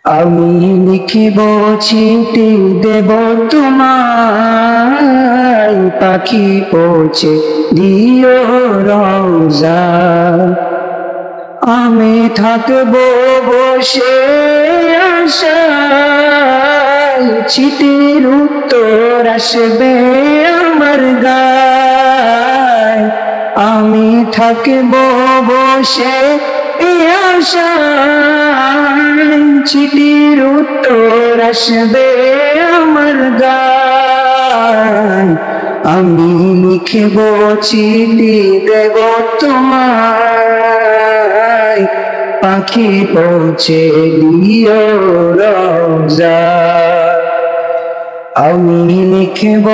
আমি লিখিব চিঠি দেব তোমায়, পাখি পৌঁছে দিও রওজা। আমি থাকব বসে আশায়, চিঠির উত্তর আসবে আমার গায়। আমি থাকব বসে আশায়, চিঠির উত্তর আসবে আমার গায়। আমি লিখব চিঠি দেব তোমায়, পাখি পৌঁছে দিও রওজা। আমি লিখব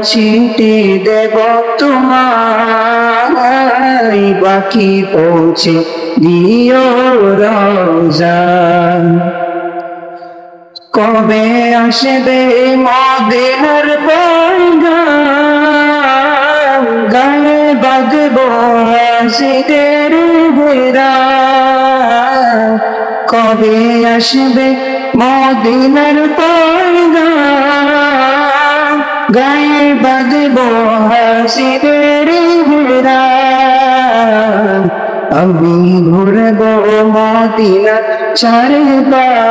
চিঠি দেব তোমায়, পাখি পৌঁছে দিও রওজা। কবে আসবে মদিনার পয়গাম, গায়ে বাঁধবো হাসিদের ঘেরা। কবে আসবে মদিনার পয়গাম, গায়ে বাঁধবো হাসিদের ঘেরা। আমি ঘুরব মদিনার চারপাশ,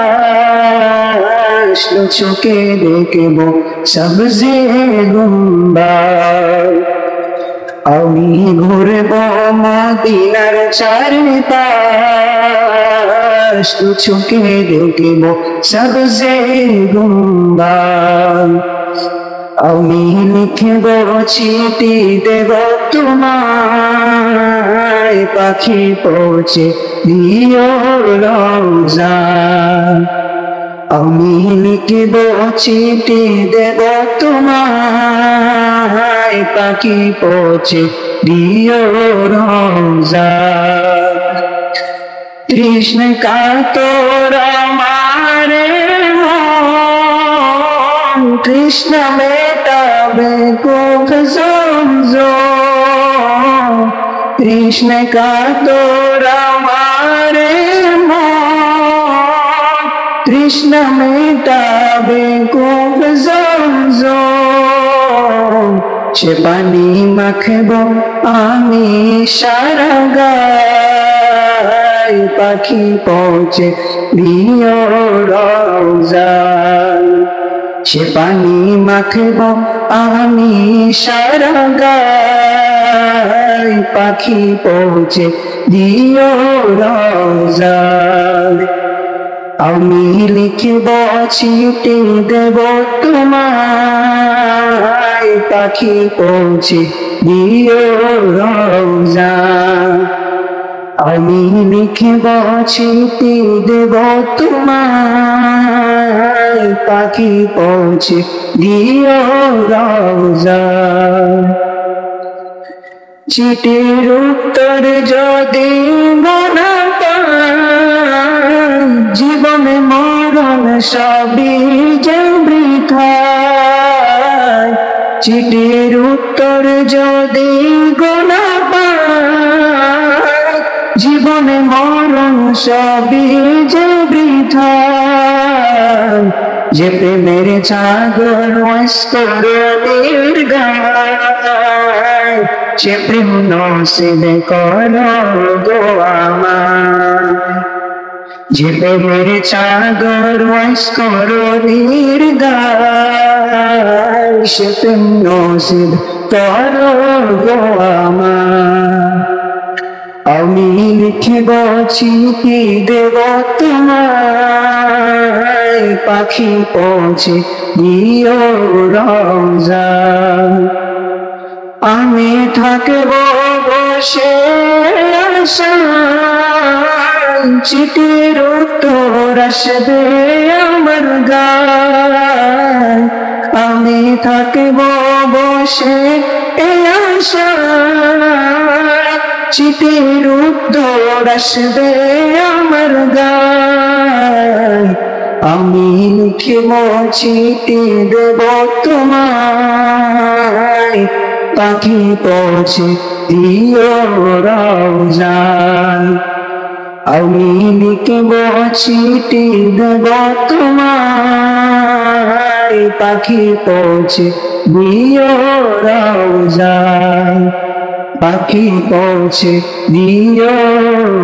চোখে দেখব সবজে গুম্বাদ। আমি ঘুরব মদিনার চারপাশ, চোখে দেখব সবজে গুম্বাদ। আমি লিখব চিঠি দেব তোমায়, পাখি পৌঁছে দিও রওজা। আমি লিখব চিঠি দেব তোমায়, পাখি পৌঁছে দিও রওজা। কৃষ্ণ কাতর আমারে মন, কৃষ্ণ মেটাবে কোক জমজম। কৃষ্ণ কাতর আমারে মন, কৃষ্ণ মেটাবে কোক জমজম। সে পানি মাখব আমি সারা গায়, পাখি পৌঁছে দিও রওজা। সে পানি মাখব আমি সারা গায়, পাখি পৌঁছে দিও রওজা। আমি লিখব চিঠি দেব তোমায়, পাখি পৌঁছে দিও রওজা। আমি লিখব চিঠি দেব তোমায়, পাখি পৌঁছে দিও রওজা। চিঠির উত্তর যদি না পাই, জীবনে মরণ সবই যে বৃথা। চিঠির উত্তর যদি না পাই, জীবনে মরণ সবই যে বৃথা। যে প্রেমের সাগর অস্তরের গায়, সে প্রেম নসিব করো গো আমার। যে প্রেমের সাগর অস্তরের গায়, সে প্রেম নসিব করো গো আমার। আমি লিখব চিঠি দেব তোমায়, পাখি পৌঁছে দিও রওজা। আমি থাকব বসে আশায়, চিঠির উত্তর আসবে আমার গায়। আমি থাকব বসে আশায়, চিঠির উত্তর আসবে আমার গায়। আমি লিখব চিঠি দেব তোমায়, পাখি পৌঁছে দিও রওজা। আমি লিখব চিঠি দেব তোমায়, পাখি পৌঁছে দিও রওজায়, পাখি পৌঁছে দিও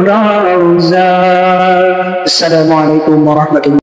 রওজায়। আসসালামু আলাইকুম ওয়া রাহমাতুল্লাহ।